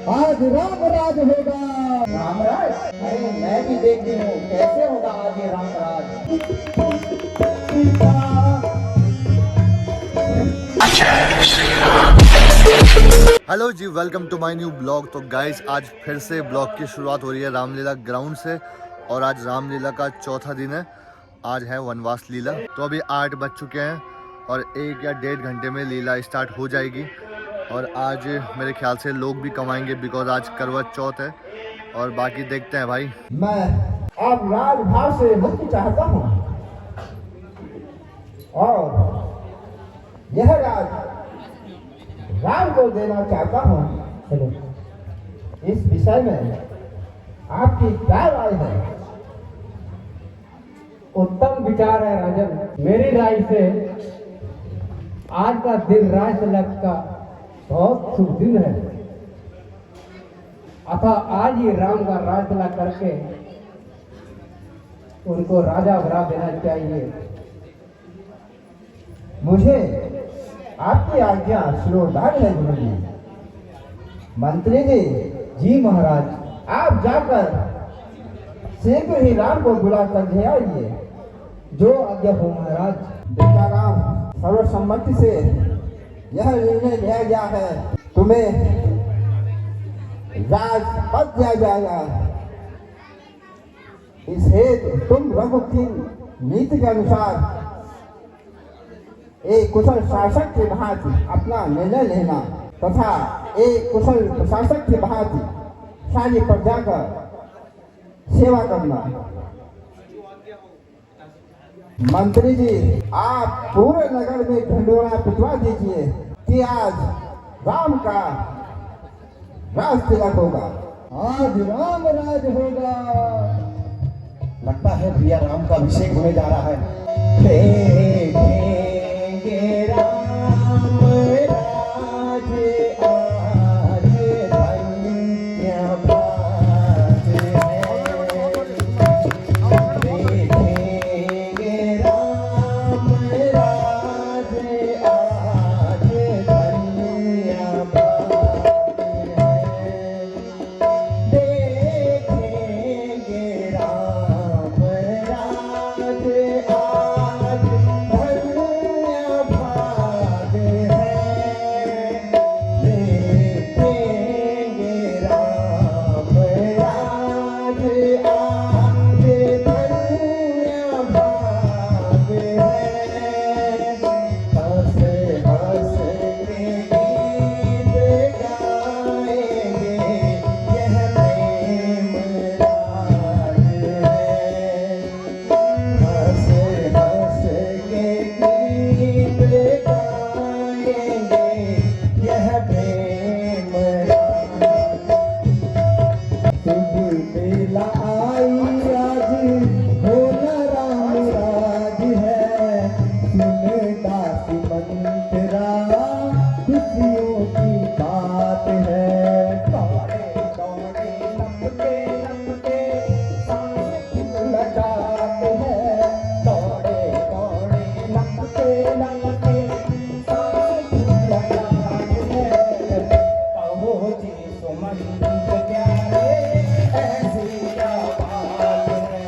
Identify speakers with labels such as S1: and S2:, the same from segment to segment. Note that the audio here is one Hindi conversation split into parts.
S1: आज राम राज होगा।
S2: राम राज? अरे मैं भी देखती हूँ कैसे होगा आज ये राम राज।
S3: हेलो जी, welcome to my new blog. तो गाइस आज फिर से ब्लॉग की शुरुआत हो रही है रामलीला ग्राउंड से और आज रामलीला का चौथा दिन है। आज है वनवास लीला। तो अभी 8 बज चुके हैं और 1 या 1.5 घंटे में लीला स्टार्ट हो जाएगी। और आज मेरे ख्याल से लोग भी कमाएंगे बिकॉज आज करवा चौथ है। और बाकी देखते हैं भाई।
S2: मैं अब राजभाव से मुक्ति चाहता हूँ और यह राज राम को देना चाहता हूँ। इस विषय में आपकी क्या राय है?
S1: उत्तम विचार है राजन। मेरी राय से आज का दिन राज तिलक का बहुत शुभ दिन है। अतः आज ही राम का राज तिलक करके उनको राजा बना देना चाहिए।
S2: मुझे आपकी आज्ञा श्रोधार है गुरु जी। मंत्री जी। जी महाराज। आप जाकर शीघ्र ही राम को बुला कर ले आइए।
S1: जो आज्ञा हो महाराज।
S2: बेटा राम, सर्वसम्मति से यह निर्णय लिया गया है, तुम्हें राजपद दिया जाएगा। इस हेतु तुम रघुकुल नीति के अनुसार एक कुशल शासक की भांति अपना निर्णय लेना तथा एक कुशल प्रशासक की भांति सारी प्रजा का सेवा करना। मंत्री जी, आप पूरे नगर में ढिंढोरा पिटवा दीजिए कि आज राम का राज तिलक होगा।
S1: आज राम राज होगा।
S2: लगता है प्रिया राम का अभिषेक होने जा रहा है।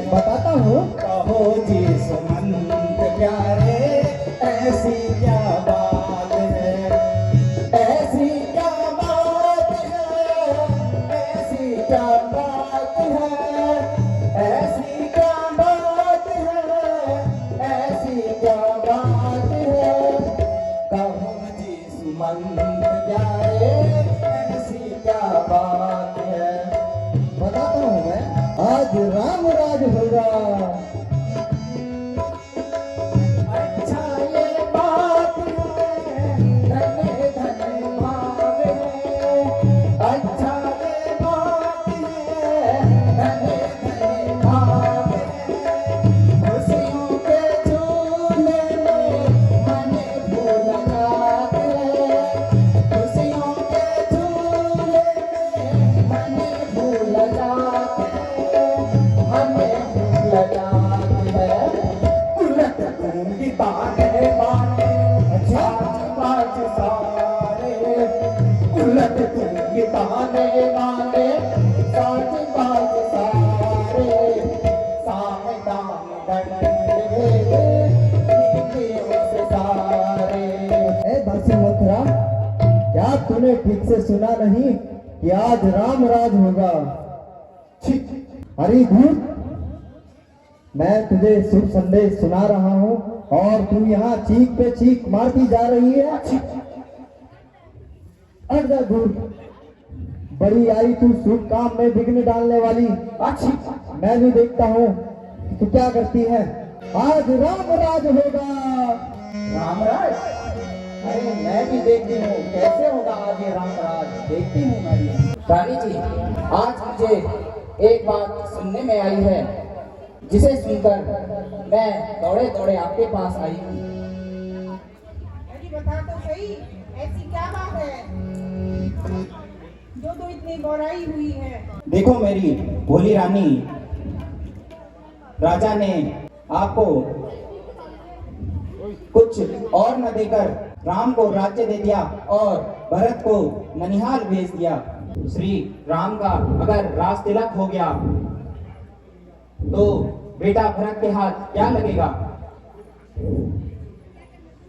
S1: बताता हूँ।
S2: कहो जी सुमंत प्यारे, ऐसी क्या बात है, ऐसी क्या बात है, ऐसी क्या बात है, ऐसी क्या बात है, ऐसी क्या बात है। कहो जी सुमंत प्यारे, ऐसी क्या बात है। माने साज बाज सारे सावधान दंड भेदे उस सारे। ए दासी मथुरा, क्या तूने ठीक से सुना नहीं कि आज राम राज होगा? अरे धूप, मैं तुझे शुभ संदेश सुना रहा हूँ और तू यहाँ चीख पे चीख मारती जा रही है। अरे धूप, बड़ी आई तू शुभ काम में विघ्न डालने वाली। अच्छी, मैं भी देखता हूँ कि तू क्या करती है। आज राम राज होगा। राम राज? अरे मैं भी देखती हूँ कैसे होगा आज ये राम राज, देखती हूँ मैं भी।
S4: रानी जी, आज मुझे एक बात सुनने में आई है, जिसे सुनकर मैं दौड़े दौड़े आपके पास आई हूँ।
S5: अरे बता तो सही, ऐसी क्या बात है जो तो इतनी गौराई हुई है?
S4: देखो मेरी भोली रानी, राजा ने आपको कुछ और न देकर राम को राज्य दे दिया और भरत को ननिहाल भेज दिया। श्री राम का अगर राज तिलक हो गया तो बेटा भरत के हाथ क्या लगेगा?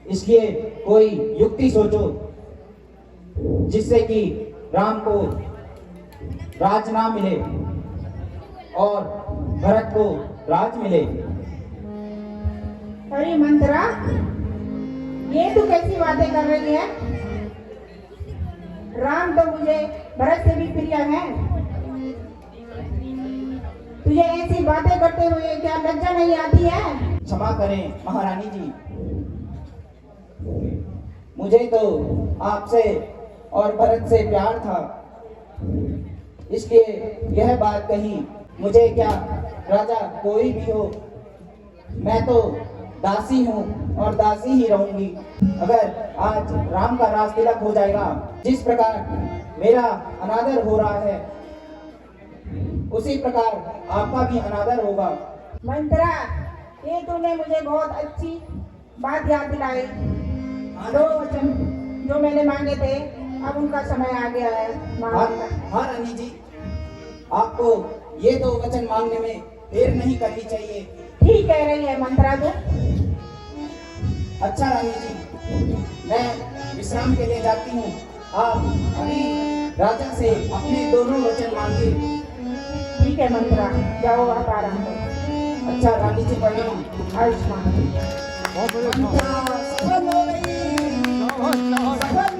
S4: इसलिए कोई युक्ति सोचो जिससे कि राम को राज ना मिले और भरत को राज मिले।
S5: अरे मंत्रा, ये तू कैसी बातें कर रही है? राम तो मुझे भरत से भी प्रिय है। तुझे ऐसी बातें करते हुए क्या लज्जा नहीं आती है?
S4: क्षमा करें महारानी जी, मुझे तो आपसे और भरत से प्यार था, इसलिए यह बात कही। मुझे क्या राजा कोई भी हो, मैं तो दासी हूँ और दासी ही रहूंगी। अगर आज राम का राज तिलक हो जाएगा, जिस प्रकार मेरा अनादर हो रहा है उसी प्रकार आपका भी अनादर होगा।
S5: मंत्रा, ये तूने मुझे बहुत अच्छी बात याद दिलाई। 2 वचन जो मैंने मांगे थे, अब उनका समय आ गया है।
S4: हाँ रानी जी, आपको ये 2 वचन मांगने में देर नहीं करनी चाहिए।
S5: ठीक कह रही है मंत्रा तू।
S4: अच्छा रानी जी, मैं विश्राम के लिए जाती हूँ। आप अभी राजा से अपने दोनों वचन मांगे।
S5: ठीक है मंत्रा, जाओ आप आराम करो।
S4: अच्छा रानी जी, प्रणाम।
S5: आयुष्मान।
S4: मंत्रा सफल हो गई, सफल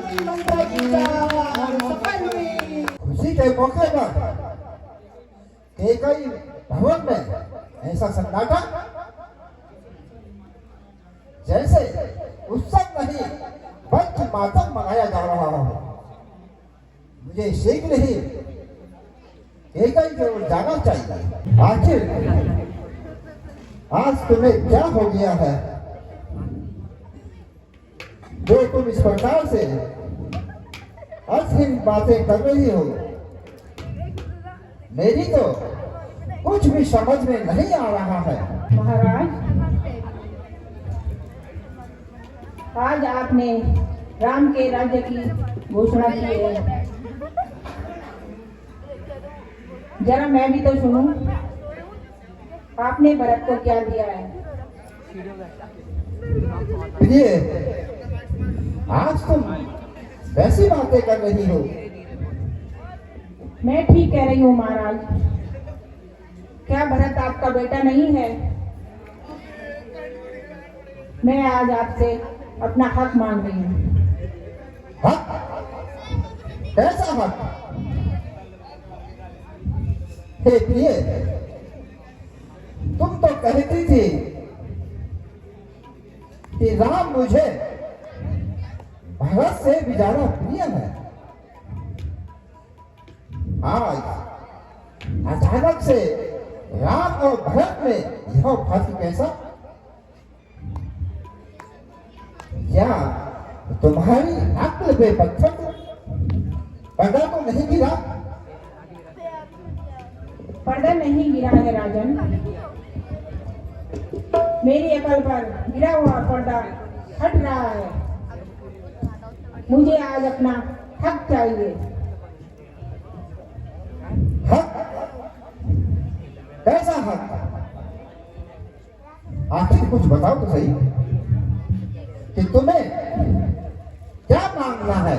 S4: हुई मंत्रा की चाल, सफल हुई।
S2: खुशी के मौके पर कई भवन में ऐसा सन्नाटा जैसे उत्सव नहीं बल्कि मातम मनाया जा रहा हो। मुझे शीघ्र ही एक ही जरूर जाना चाहिए। आखिर आज तुम्हें क्या हो गया है जो तुम इस प्रकार से अश्लील बातें कर रही हो? मेरी तो कुछ भी समझ में नहीं आ रहा है।
S5: महाराज, आज आपने राम के राज्य की घोषणा की है, जरा मैं भी तो सुनूं। आपने भरत को क्या दिया है?
S2: प्रिय, आज तुम वैसी बातें कर रही हो।
S5: मैं ठीक कह रही हूँ महाराज। क्या भरत आपका बेटा नहीं है? मैं आज आपसे अपना हक मांग रही हूँ।
S2: हक? कैसा हक? हे प्रिय, तुम तो कहती थी कि राम मुझे भरत से भी ज्यादा प्रिय है। आज अचानक से राम और भरत में यह फर्क कैसा? क्या तुम्हारी अक्ल पे पत्थर पर्दा तो नहीं गिरा?
S5: पर्दा नहीं गिरा है राजन, मेरी अकल पर गिरा हुआ पर्दा हट रहा है। मुझे आज अपना हक चाहिए।
S2: कैसा हक? आखिर कुछ बताओ तो सही कि तुम्हें क्या मांगना है?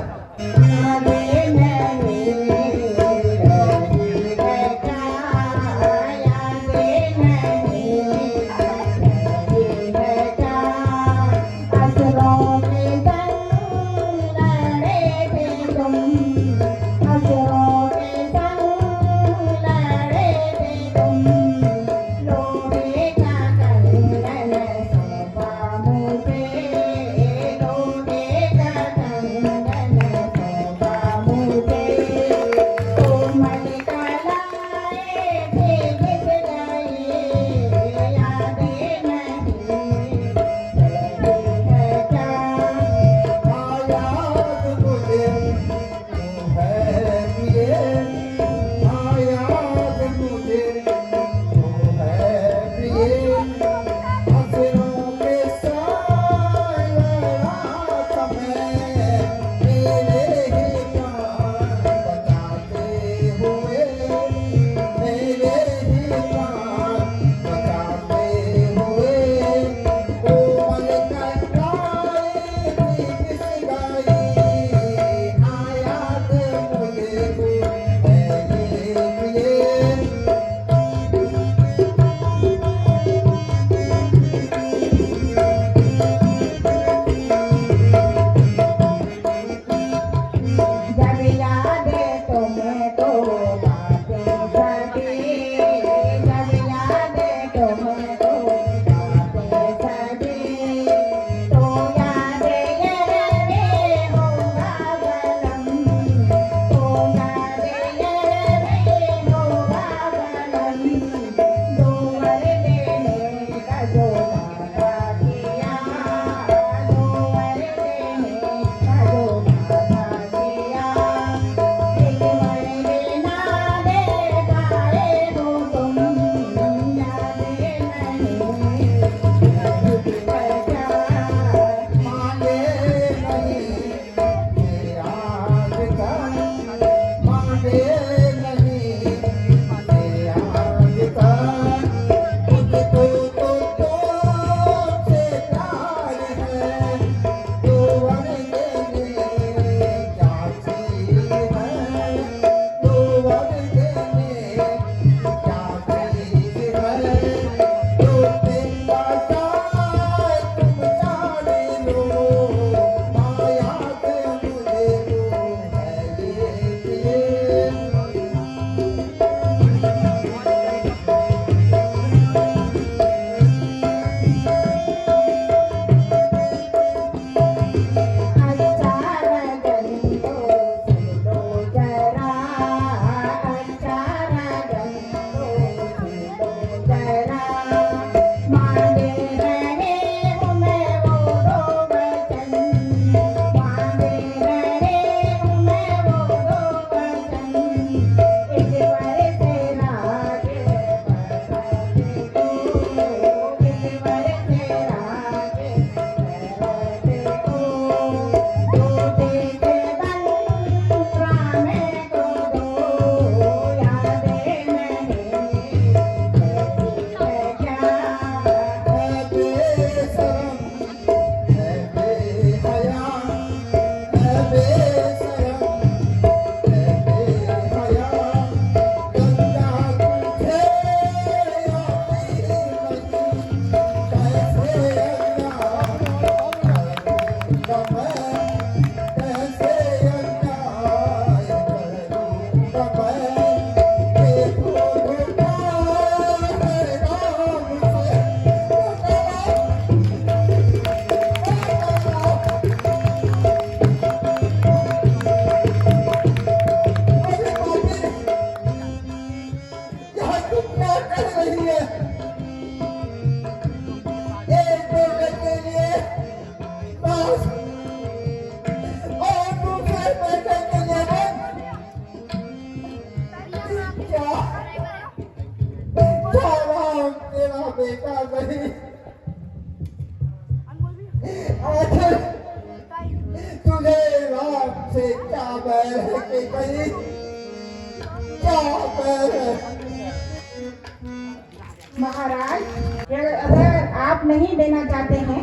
S5: महाराज अगर आप नहीं देना चाहते हैं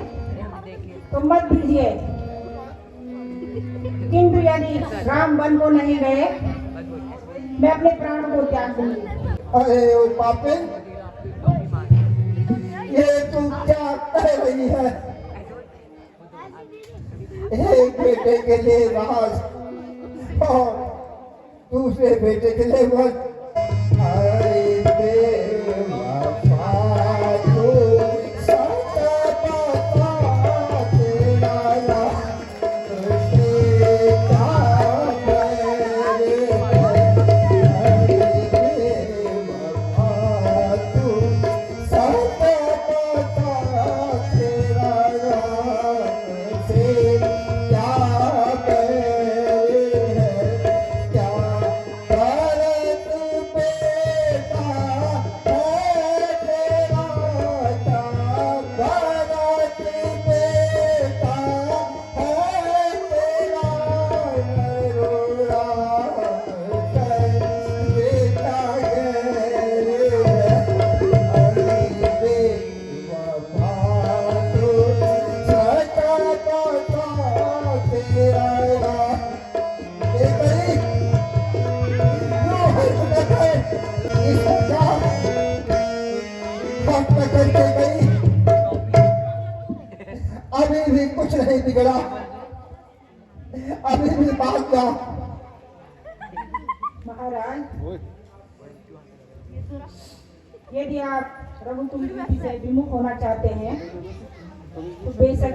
S5: तो मत दीजिए, किंतु यदि राम वन को नहीं गए मैं अपने प्राण को त्याग दूंगी।
S2: अरे ओ पापिन, ये तू क्या कह रही है? एक बेटे के लिए राज और दूसरे बेटे के लिए वन। अरे बेवफा तू सता तेरा अभी भी कुछ नहीं बिगड़ा, अभी भी बात क्या?
S5: महाराज यदि आप रघुकुल नीति से विमुख होना चाहते हैं तो बेशक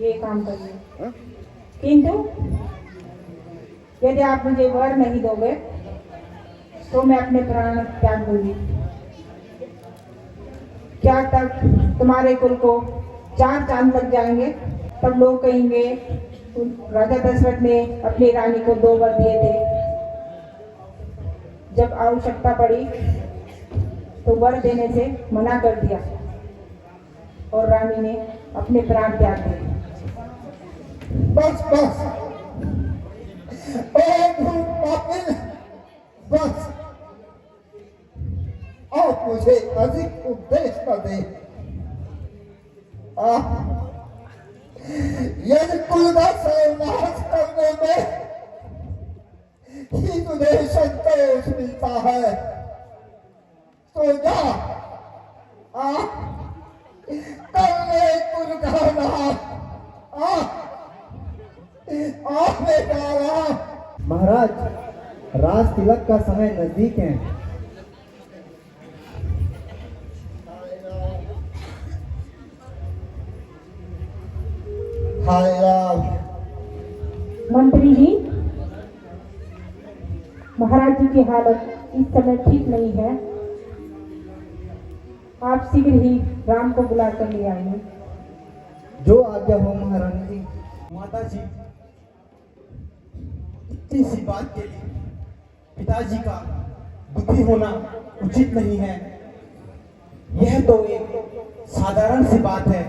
S5: ये काम करिए, किंतु यदि आप मुझे वर नहीं दोगे तो मैं अपने प्राण त्याग दूंगी। क्या तक तुम्हारे कुल को 4 चांद लग जाएंगे? तब लोग कहेंगे राजा दशरथ ने अपनी रानी को 2 वर दिए थे, जब आवश्यकता पड़ी तो वर देने से मना कर दिया और रानी ने अपने प्राण त्याग दिए।
S2: बस बस बस, आप मुझे अधिक उपदेश न दे। यदि कुल का सर्वनाश करने में ही तुझे संतोष मिलता है तो जा कर ले कुल का नाश। महाराज, राज तिलक का समय नजदीक है। हाय राम।
S5: मंत्री जी, महाराज जी की हालत इस समय ठीक नहीं है, आप शीघ्र ही राम को बुला कर ले आइए।
S2: जो आज्ञा हो महारानी जी।
S6: माता जी, इतनी सी बात के लिए पिताजी का दुखी होना उचित नहीं है। यह तो एक साधारण सी बात है।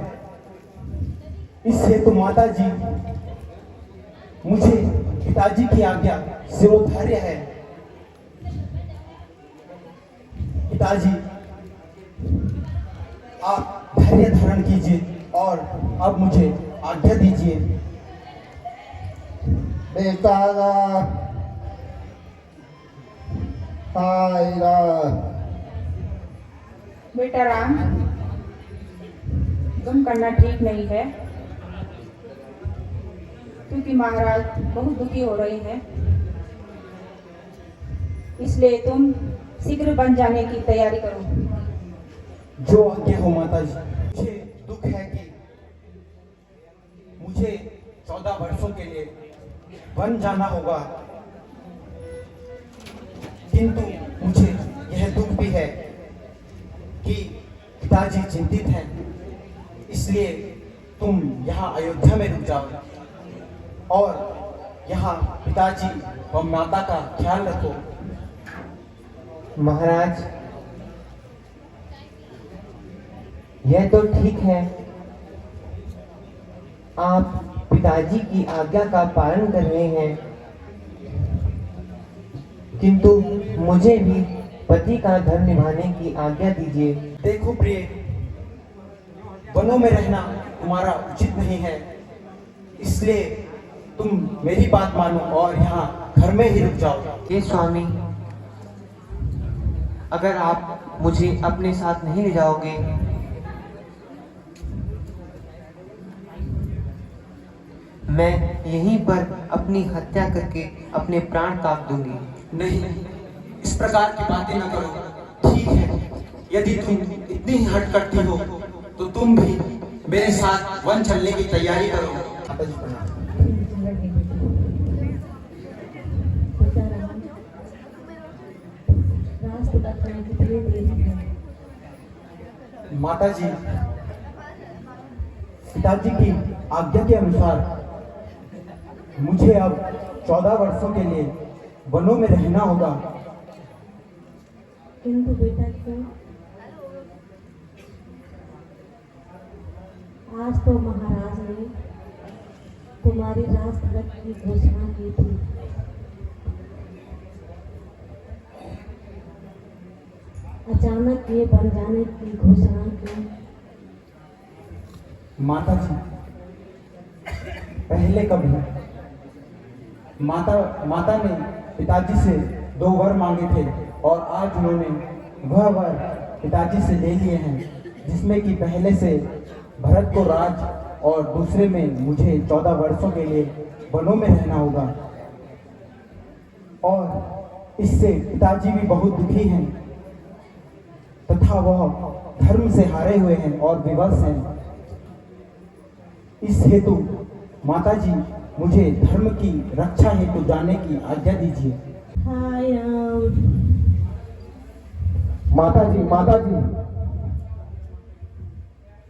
S6: इससे तो माता जी मुझे पिताजी की आज्ञा शिरोधार्य है। पिताजी, आप धैर्य धारण कीजिए और अब मुझे आज्ञा दीजिए।
S2: बेटा हाय राम।
S5: बेटा राम, गम करना ठीक नहीं है, क्योंकि महाराज बहुत दुखी हो रहे हैं, इसलिए तुम शीघ्र बन जाने की तैयारी करो।
S6: जो आज्ञा हो माता जी। मुझे दुख है कि मुझे 14 वर्षों के लिए वन जाना होगा, किंतु मुझे यह दुख भी है कि पिताजी चिंतित हैं। इसलिए तुम यहाँ अयोध्या में रुक जाओ और यहाँ पिताजी व माता का ख्याल रखो।
S7: महाराज, यह तो ठीक है, आप पिताजी की आज्ञा का पालन कर रहे हैं, किंतु मुझे भी पति का धर्म निभाने की आज्ञा दीजिए।
S6: देखो प्रिय, वनों में रहना तुम्हारा उचित नहीं है, इसलिए तुम मेरी बात मानो और यहाँ घर में ही रुक जाओ।
S7: हे स्वामी, अगर आप मुझे अपने साथ नहीं ले जाओगे मैं यहीं पर अपनी हत्या करके अपने प्राण त्याग दूंगी।
S6: नहीं, इस प्रकार की बातें न करो। ठीक है, यदि तुम इतनी ही हट करती हो तो तुम भी मेरे साथ वन चलने की तैयारी करो। माता जी प्रणाम। माता जी, पिताजी की आज्ञा के अनुसार मुझे अब 14 वर्षों के लिए वनों में रहना होगा।
S5: किंतु बेटा क्यों? आज तो महाराज ने तुम्हारी राज तिलक की घोषणा की थी। अचानक ये बन जाने की घोषणा क्यों?
S6: माता जी, पहले कभी माता ने पिताजी से 2 वर मांगे थे और आज उन्होंने वह वर पिताजी से ले लिए हैं, जिसमें कि पहले से भरत को राज और दूसरे में मुझे 14 वर्षों के लिए वनों में रहना होगा। और इससे पिताजी भी बहुत दुखी हैं तथा वह धर्म से हारे हुए हैं और विवश हैं। इस हेतु माता जी मुझे धर्म की रक्षा हेतु जाने की आज्ञा दीजिए।
S5: हाय राम।
S2: माता जी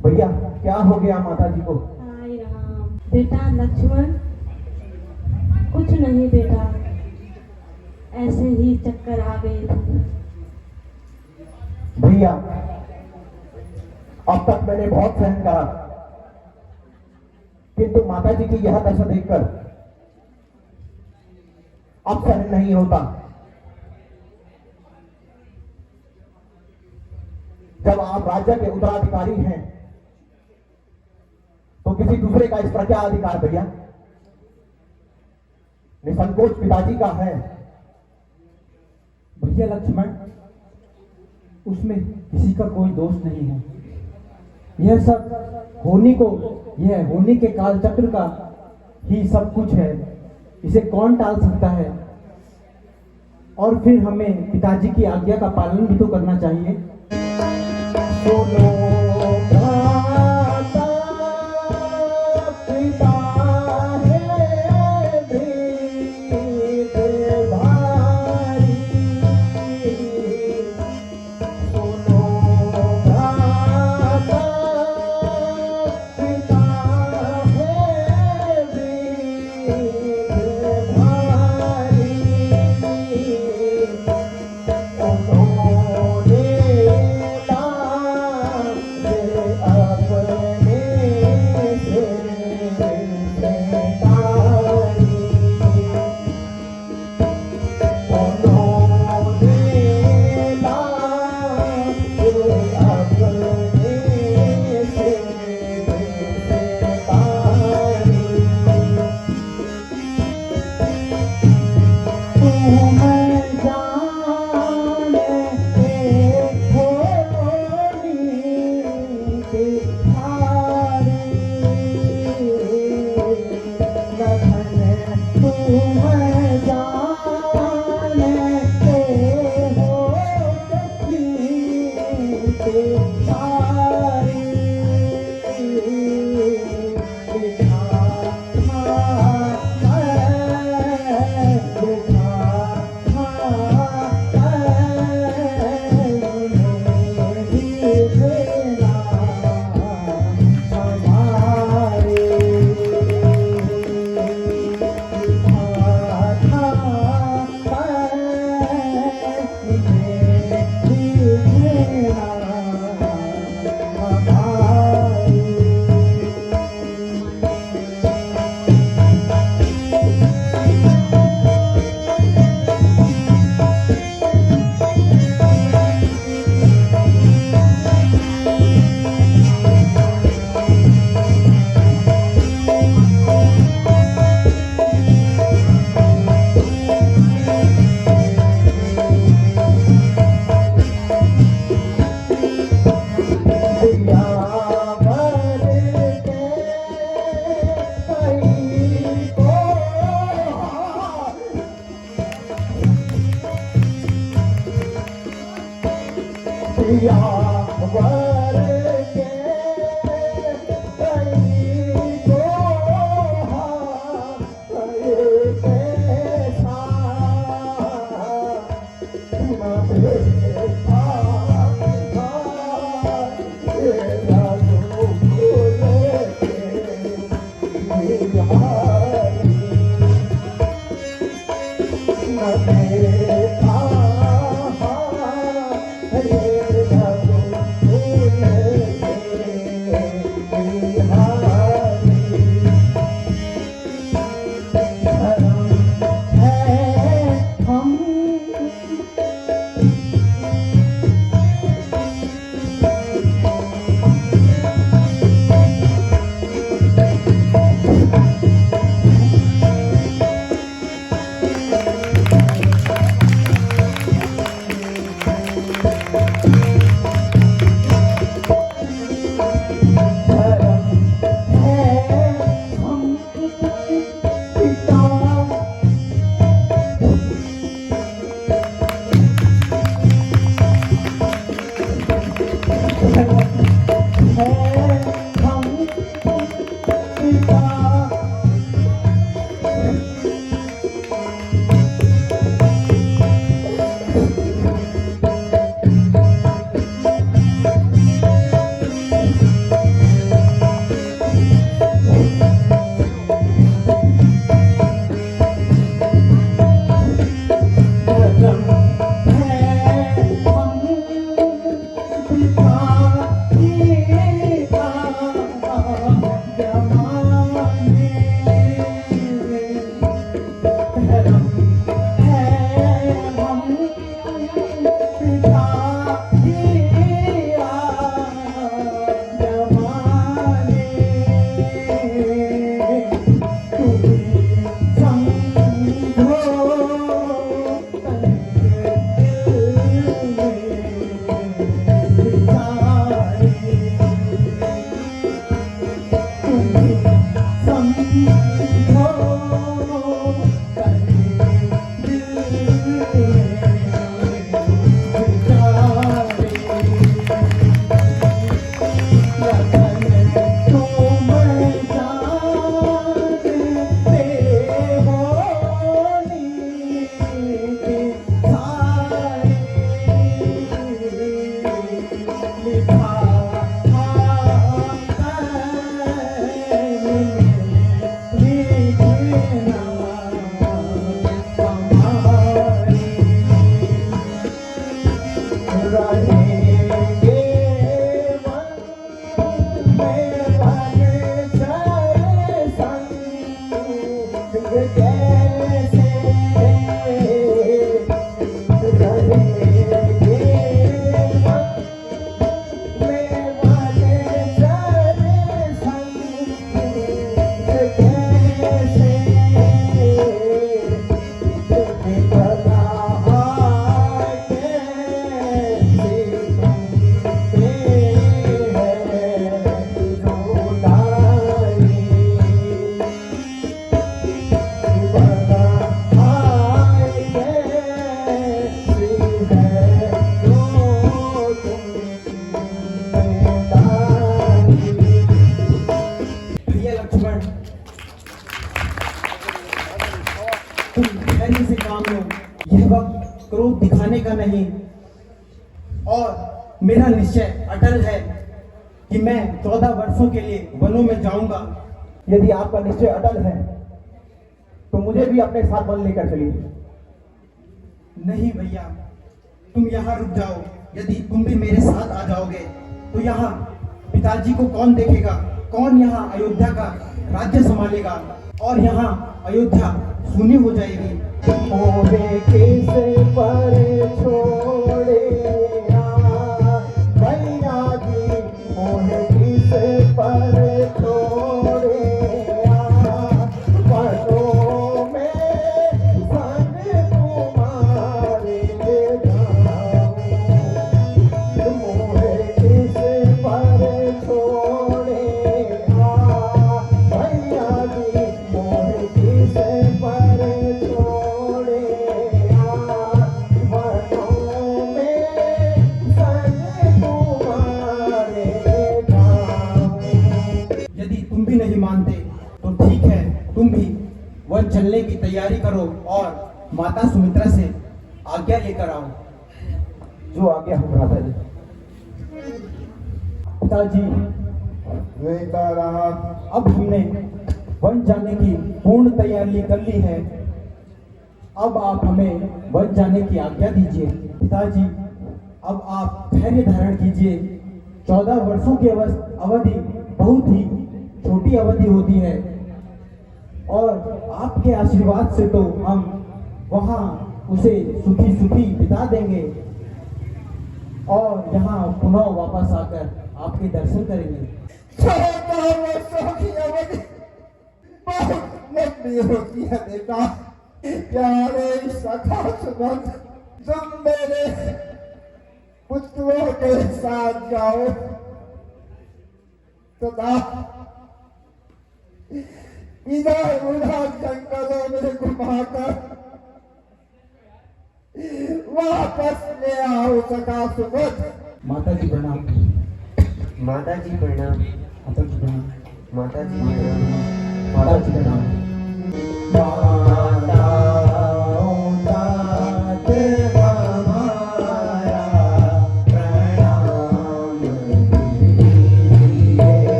S2: भैया, क्या हो गया माता जी को?
S5: हाय राम। बेटा लक्ष्मण, कुछ नहीं बेटा, ऐसे ही चक्कर आ गए थे।
S2: भैया, अब तक मैंने बहुत सहन करा, किंतु माता जी की यह दशा देखकर अब सहन नहीं होता। जब आप राज्य के उत्तराधिकारी हैं तो किसी दूसरे का इस पर क्या अधिकार भैया? निसंकोच पिताजी का है।
S6: भैया लक्ष्मण, उसमें किसी का कोई दोष नहीं है। यह सब होनी के काल चक्र का ही सब कुछ है। इसे कौन टाल सकता है? और फिर हमें पिताजी की आज्ञा का पालन भी तो करना चाहिए। और मेरा निश्चय अटल है कि मैं 14 वर्षों के लिए वनों में जाऊंगा।
S2: यदि आपका निश्चय अटल है तो मुझे भी अपने साथ वन लेकर चलिए।
S6: नहीं भैया, तुम यहाँ रुक जाओ। यदि तुम भी मेरे साथ आ जाओगे तो यहाँ पिताजी को कौन देखेगा, कौन यहाँ अयोध्या का राज्य संभालेगा और यहाँ अयोध्या सूनी हो जाएगी।
S2: मोहे किसे पर छोड़े भैया जी, मोहे किसे पर छोड़े वनों में संग तुम्हारे जाऊं। मोहे किसे पर छोड़े भैया जी, मोहे किसे पर छोड़े वनों
S6: करो और माता सुमित्रा से आज्ञा लेकर आओ।
S2: जो आज्ञा हो भ्राता जी।
S6: पिताजी,
S2: रहा
S6: अब हमने वन जाने की पूर्ण तैयारी कर ली है। अब आप हमें वन जाने की आज्ञा दीजिए। पिताजी, अब आप धैर्य धारण कीजिए। 14 वर्षों की अवधि बहुत ही छोटी अवधि होती है और आपके आशीर्वाद से तो हम वहाँ उसे सुखी सुखी बिता देंगे और यहाँ पुनः वापस आकर आपके दर्शन करेंगे।
S2: 14 वर्षों की अवधि बहुत लंबी होती है बेटा। प्यारे सखा सुमन, तुम मेरे पुत्रों के साथ जाओ तथा इधर उधर जंगलों में घुमाकर वापस ले आओ सखा सुमन।
S6: माता जी प्रणाम।
S7: माता जी प्रणाम।
S6: माता जी प्रणाम।
S7: माता जी प्रणाम।
S6: माता जी प्रणाम।